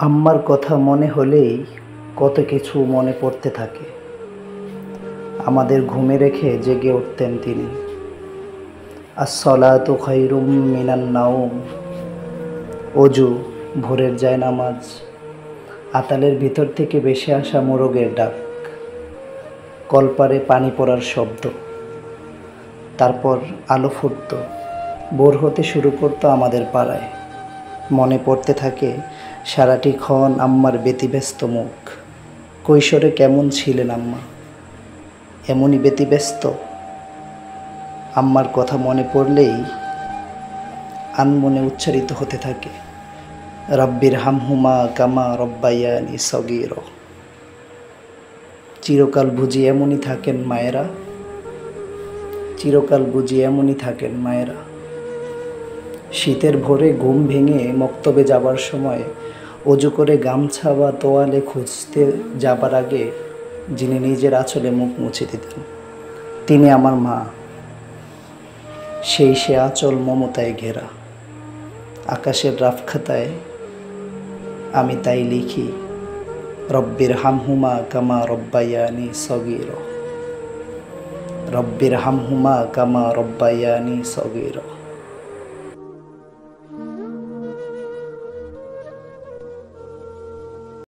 আম্মার কথা মনে হলেই কত কিছু মনে পড়তে থাকে। আমাদের ঘুমে রেখে জেগে উঠতেন তিনি। আসসালাতু খায়রুম মিনান নাওম। অজু, ভোরের জায়নামাজ, আতালের ভিতর থেকে ভেসে আসা মোরগের ডাক, কলপারে পানি পড়ার শব্দ। তারপর আলো ফুটত, ভোর হতে শুরু করতো আমাদের পাড়ায়। মনে পড়তে থাকে সারাটি ক্ষণ আম্মার ব্যতিব্যস্ত মুখ। কৈশোরে কেমন ছিলেন আম্মা? এমনই ব্যতিব্যস্ত। আম্মার কথা মনে পড়লেই আনমনে উচ্চারিত হতে থাকে, রব্বির হামহুমা কামা রব্বায়ানি সগীর। চিরকাল বুঝি এমনই থাকেন মায়েরা, চিরকাল বুঝি এমনই থাকেন মায়েরা। শীতের ভোরে ঘুম ভেঙে মক্তবে যাবার সময় অজু করে গামছা বা তোয়ালে খুঁজতে যাবার আগে যিনি নিজের আঁচলে মুখ মুছে দিতেন, তিনি আমার মা। সে আঁচল মমতায় ঘেরা। আকাশের রাফ খাতায় আমি তাই লিখি, রব্বির হামহুমা কামা রব্বায়ানি সগীর। রব্বির হামহুমা কামা রব্বায়ানি সগীর।